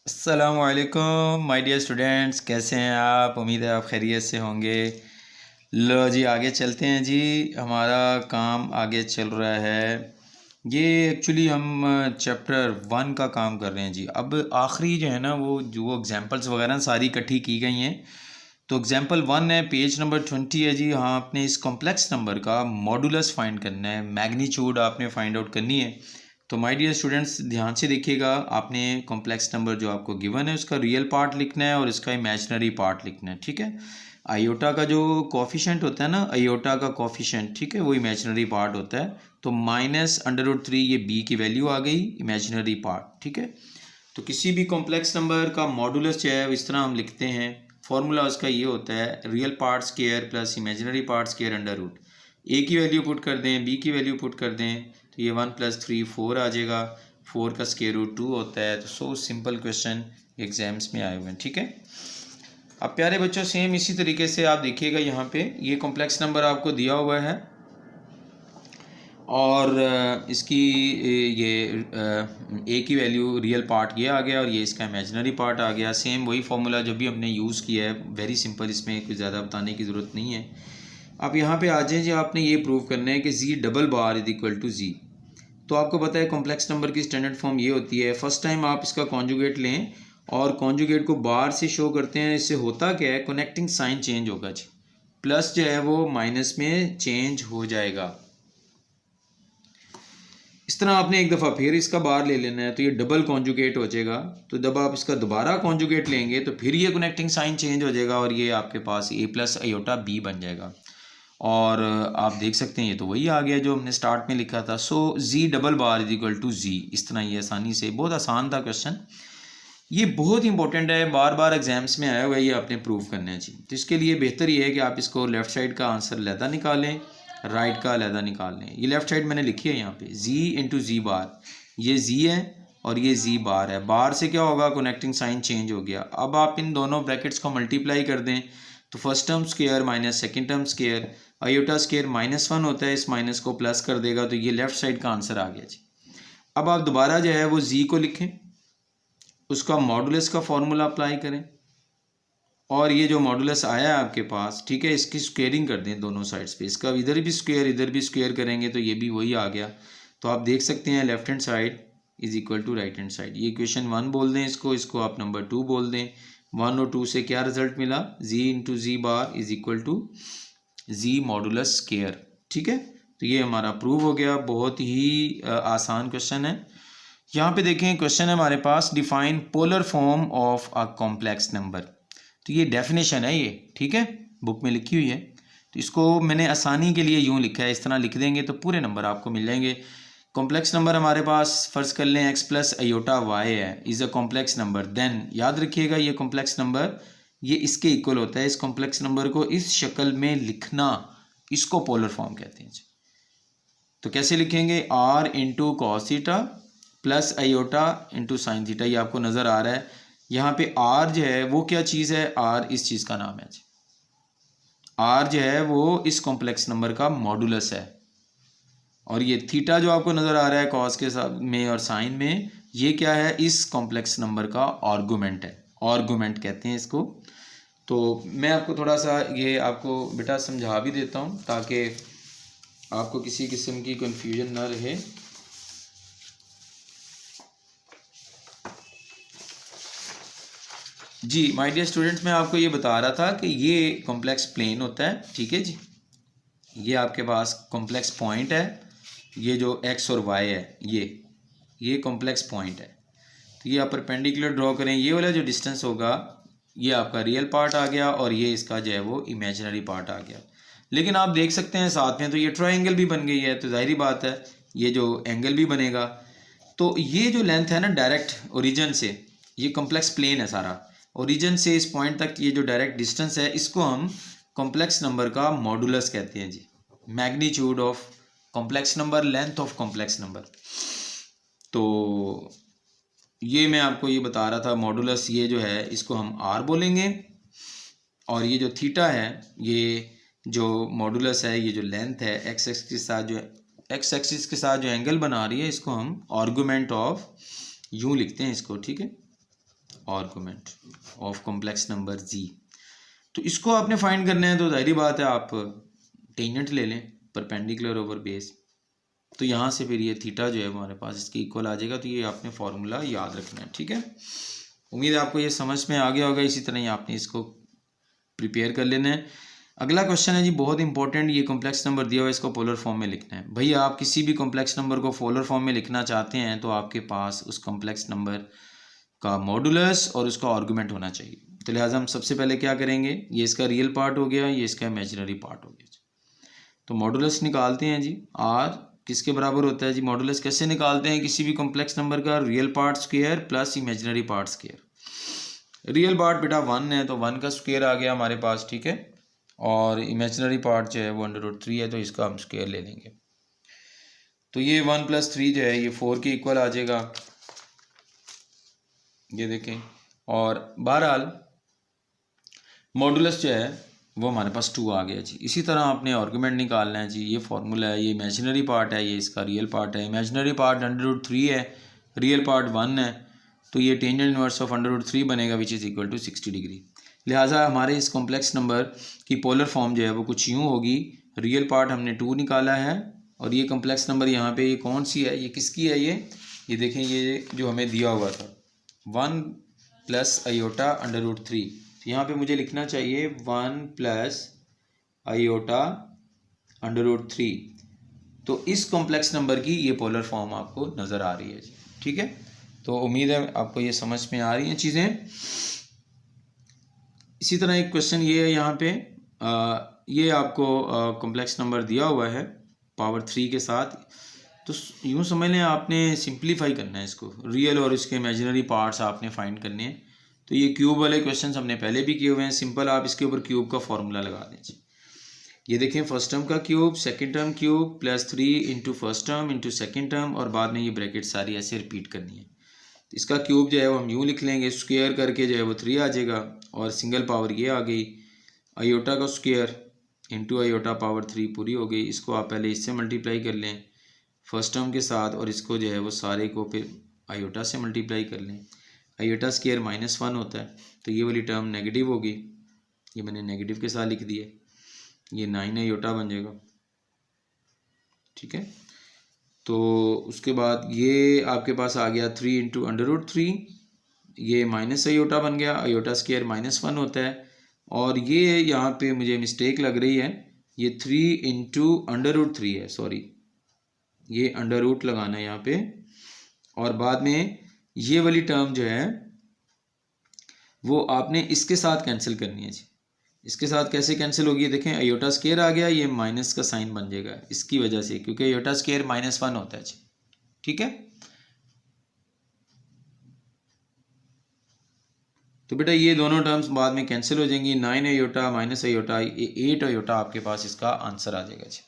अस्सलामुअलैकुम my dear students, कैसे हैं आप? उम्मीद है आप खैरियत से होंगे। लो जी, आगे चलते हैं जी। हमारा काम आगे चल रहा है। ये एक्चुअली हम चैप्टर 1 का काम कर रहे हैं जी। अब आखिरी जो है ना, वो जो एग्जांपल्स वगैरह सारी इकट्ठी की गई हैं। तो एग्जांपल 1 है, पेज नंबर 20 है जी। हाँ, आपने इस कॉम्प्लेक्स नंबर का मॉडुलस फाइंड करना है, मैग्नीट्यूड आपने फाइंड आउट करनी है। तो माय डियर स्टूडेंट्स, ध्यान से देखिएगा। आपने कॉम्प्लेक्स नंबर जो आपको गिवन है उसका रियल पार्ट लिखना है और इसका इमेजिनरी पार्ट लिखना है, ठीक है। आयोटा का जो कोफिशेंट होता है ना, आयोटा का कोफिशेंट, ठीक है, वो इमेजिनरी पार्ट होता है। तो -√3 ये बी की वैल्यू आ गई, इमेजिनरी पार्ट, ठीक है। तो किसी भी कॉम्प्लेक्स नंबर का मॉडुलस जो है इस तरह हम लिखते हैं। फॉर्मूला उसका ये होता है, real part square plus imaginary part square under root. A की वैल्यू पुट कर दें, बी की वैल्यू पुट कर दें, तो ये 1 + 3 4 आ जाएगा। 4 का स्क्वायर रूट 2 होता है। तो सो सिंपल क्वेश्चन एग्जाम्स में आए हुए हैं, ठीक है। अब प्यारे बच्चों, सेम इसी तरीके से आप देखिएगा। यहाँ पे ये कॉम्प्लेक्स नंबर आपको दिया हुआ है और इसकी ए की वैल्यू रियल पार्ट ये आ गया और ये इसका इमेजिनरी पार्ट आ गया। सेम वही फार्मूला जो भी हमने यूज़ किया है, वेरी सिंपल, इसमें कुछ ज़्यादा बताने की ज़रूरत नहीं है। अब यहाँ पे आ जाए जी, आपने ये प्रूव करना है कि z∬r=z। तो आपको पता है कॉम्प्लेक्स नंबर की स्टैंडर्ड फॉर्म ये होती है। फर्स्ट टाइम आप इसका कॉन्जुगेट लें और कॉन्जुगेट को बार से शो करते हैं। इससे होता क्या है, कनेक्टिंग साइन चेंज होगा जी। प्लस जो है वो माइनस में चेंज हो जाएगा। इस तरह आपने एक दफ़ा फिर इसका बार ले लेना है, तो ये डबल कॉन्जुगेट हो जाएगा। तो जब आप इसका दोबारा कॉन्जुगेट लेंगे तो फिर ये कनेक्टिंग साइन चेंज हो जाएगा और ये आपके पास a+i बन जाएगा। और आप देख सकते हैं ये तो वही आ गया जो हमने स्टार्ट में लिखा था। सो z∬r=z। इस तरह ये आसानी से, बहुत आसान था क्वेश्चन। ये बहुत इंपॉर्टेंट है, बार बार एग्जाम्स में आया हुआ है, ये आपने प्रूव करना है जी। तो इसके लिए बेहतर ये है कि आप इसको लेफ्ट साइड का आंसर अलहदा निकालें, राइट का अलहदा निकाल लें। ये लेफ्ट साइड मैंने लिखी है यहाँ पे, z∗z∗, ये z है और ये z बार है। बार से क्या होगा, कनेक्टिंग साइन चेंज हो गया। अब आप इन दोनों ब्रैकेट्स को मल्टीप्लाई कर दें तो first term square minus second term square, iota square -1 होता है, इस माइनस को प्लस कर देगा। तो ये लेफ्ट साइड का आंसर आ गया जी। अब आप दोबारा जो है वो z को लिखें, उसका मॉडुलस का फॉर्मूला अप्लाई करें और ये जो मॉडुलस आया है आपके पास, ठीक है, इसकी स्क्वेयरिंग कर दें दोनों साइड्स पे। इसका इधर भी स्क्वेयर इधर भी स्क्वेयर करेंगे तो ये भी वही आ गया। तो आप देख सकते हैं left hand side = right hand side. ये इक्वेशन 1 बोल दें इसको, इसको आप नंबर 2 बोल दें। 1 और 2 से क्या रिजल्ट मिला, z∗z∗ z मॉडुलस स्क्वायर, ठीक है। तो ये हमारा प्रूव हो गया। बहुत ही आसान क्वेश्चन है। यहाँ पे देखें, क्वेश्चन है हमारे पास, define polar form of a complex number. तो ये डेफिनेशन है ये, ठीक है, बुक में लिखी हुई है। तो इसको मैंने आसानी के लिए यूँ लिखा है, इस तरह लिख देंगे तो पूरे नंबर आपको मिल जाएंगे। कॉम्प्लेक्स नंबर हमारे पास फ़र्ज़ कर लें x + i है, is a complex number. Then याद रखिएगा ये कॉम्प्लेक्स नंबर ये इसके इक्वल होता है। इस कॉम्प्लेक्स नंबर को इस शक्ल में लिखना, इसको पोलर फॉर्म कहते हैं। तो कैसे लिखेंगे, r × cos theta plus iota × sine theta. ये आपको नज़र आ रहा है यहाँ पे। r जो है वो क्या चीज़ है, r इस चीज़ का नाम है जी। r जो है वो इस कॉम्प्लेक्स नंबर का मॉडुलस है। और ये थीटा जो आपको नज़र आ रहा है कॉस के साथ में और साइन में, ये क्या है, इस कॉम्प्लेक्स नंबर का आर्गूमेंट है। आर्गूमेंट कहते हैं इसको। तो मैं आपको थोड़ा सा ये आपको बेटा समझा भी देता हूँ ताकि आपको किसी किस्म की कन्फ्यूजन ना रहे। जी माय डियर स्टूडेंट्स, मैं आपको ये बता रहा था कि ये कॉम्प्लेक्स प्लेन होता है, ठीक है जी। ये आपके पास कॉम्प्लेक्स पॉइंट है, ये जो x और y है ये कॉम्प्लेक्स पॉइंट है। तो ये आप परपेंडिकुलर ड्रॉ करें, ये वाला जो डिस्टेंस होगा ये आपका रियल पार्ट आ गया और ये इसका जो है वो इमेजिनरी पार्ट आ गया। लेकिन आप देख सकते हैं साथ में तो ये ट्रायंगल भी बन गई है। तो जाहिर बात है ये जो एंगल भी बनेगा। तो ये जो लेंथ है ना, डायरेक्ट ओरिजिन से, ये कॉम्प्लेक्स प्लेन है सारा, ओरिजिन से इस पॉइंट तक ये जो डायरेक्ट डिस्टेंस है, इसको हम कॉम्प्लेक्स नंबर का मॉडुलस कहते हैं जी। Magnitude of complex number, length of complex number. तो ये मैं आपको ये बता रहा था, मॉडुलस ये जो है इसको हम r बोलेंगे और ये जो थीटा है, ये जो मॉडुलस है, ये जो लेंथ है x एक्सिस के साथ, जो x एक्सिस के साथ जो एंगल बना रही है, इसको हम आर्गूमेंट ऑफ यूँ लिखते हैं इसको, ठीक है। आर्गुमेंट ऑफ कॉम्प्लेक्स नंबर जी। तो इसको आपने फाइंड करना है, तो जाहिर बात है आप टेंजेंट ले लें परपेंडिकुलर ओवर बेस। तो यहाँ से फिर ये थीटा जो है हमारे पास इसके इक्वल आ जाएगा। तो ये आपने फॉर्मूला याद रखना है, ठीक है। उम्मीद है आपको ये समझ में आ गया होगा। इसी तरह ही आपने इसको प्रिपेयर कर लेना है। अगला क्वेश्चन है जी बहुत इंपॉर्टेंट, ये कॉम्प्लेक्स नंबर दिया हुआ है, इसको पोलर फॉर्म में लिखना है। भैया आप किसी भी कॉम्प्लेक्स नंबर को पोलर फॉर्म में लिखना चाहते हैं तो आपके पास उस कॉम्प्लेक्स नंबर का मॉडुलस और उसका आर्गुमेंट होना चाहिए। तो लिहाजा हम सबसे पहले क्या करेंगे, ये इसका रियल पार्ट हो गया, ये इसका इमेजिनरी पार्ट हो गया। तो मॉडुलस निकालते हैं जी। आर किसके बराबर होता है जी, मॉडुलस कैसे निकालते हैं किसी भी कॉम्प्लेक्स नंबर का, real part square plus imaginary part square. Real part बेटा 1 है तो 1 का स्क्वायर आ गया हमारे पास, ठीक है। और इमेजिनरी पार्ट जो है वो √3 है तो इसका हम स्क्वायर ले लेंगे। तो ये 1 + 3 जो है ये 4 के इक्वल आ जाएगा, ये देखें। और बहरहाल मॉडुलस जो है वो हमारे पास 2 आ गया जी। इसी तरह आपने आर्गुमेंट निकालना है जी। ये फार्मूला है, ये इमेजिनरी पार्ट है, ये इसका रियल पार्ट है। इमेजिनरी पार्ट √3 है, रियल पार्ट 1 है, तो ये टेंजेंट इनवर्स ऑफ √3 बनेगा which is equal to 60 degree. लिहाजा हमारे इस कॉम्प्लेक्स नंबर की पोलर फॉर्म जो है वो कुछ यूँ होगी। रियल पार्ट हमने 2 निकाला है और ये कॉम्प्लेक्स नंबर यहाँ पे ये कौन सी है, ये किसकी है, ये देखें, ये जो हमें दिया हुआ था 1 + आयोटा √3। यहाँ पे मुझे लिखना चाहिए 1 + आयोटा √3। तो इस कॉम्प्लेक्स नंबर की ये पोलर फॉर्म आपको नज़र आ रही है जी, ठीक है। तो उम्मीद है आपको ये समझ में आ रही हैं चीज़ें। इसी तरह एक क्वेश्चन ये है यहाँ पे, ये आपको कॉम्प्लेक्स नंबर दिया हुआ है पावर 3 के साथ। तो यूँ समझ लें आपने सिंप्लीफाई करना है इसको, रियल और इसके इमेजिनरी पार्ट्स आपने फाइंड करने हैं। तो ये क्यूब वाले क्वेश्चन हमने पहले भी किए हुए हैं। सिंपल आप इसके ऊपर क्यूब का फॉर्मूला लगा दें। ये देखें, फर्स्ट टर्म का cube, second term cube, +3 × first term × second term, और बाद में ये ब्रैकेट सारी ऐसे रिपीट करनी है। तो इसका क्यूब जो है वो हम यूँ लिख लेंगे, स्क्वायर करके जो है वो 3 आ जाएगा, और सिंगल पावर ये आ गई, आयोटा का स्क्वायर × आयोटा पावर 3 पूरी हो गई। इसको आप पहले इससे मल्टीप्लाई कर लें फर्स्ट टर्म के साथ, और इसको जो है वो सारे को फिर आयोटा से मल्टीप्लाई कर लें। आयोटा स्क्वायर -1 होता है, तो ये वाली टर्म नेगेटिव होगी, ये मैंने नेगेटिव के साथ लिख दिए। ये 9 आयोटा बन जाएगा, ठीक है। तो उसके बाद ये आपके पास आ गया 3 × √3, ये माइनस आयोटा बन गया, आयोटा स्क्वायर -1 होता है। और ये यहाँ पे मुझे मिस्टेक लग रही है, ये 3 × √3 है, सॉरी, ये अंडर रूट लगाना है यहाँ पे। और बाद में ये वाली टर्म जो है वो आपने इसके साथ कैंसिल करनी है जी। इसके साथ कैसे कैंसिल होगी, देखें, आयोटा स्क्वायर आ गया, ये माइनस का साइन बन जाएगा इसकी वजह से, क्योंकि आयोटा स्क्वायर -1 होता है जी, ठीक है। तो बेटा ये दोनों टर्म्स बाद में कैंसिल हो जाएंगी। 9 आयोटा -आयोटा, 8 आयोटा आपके पास इसका आंसर आ जाएगा जी।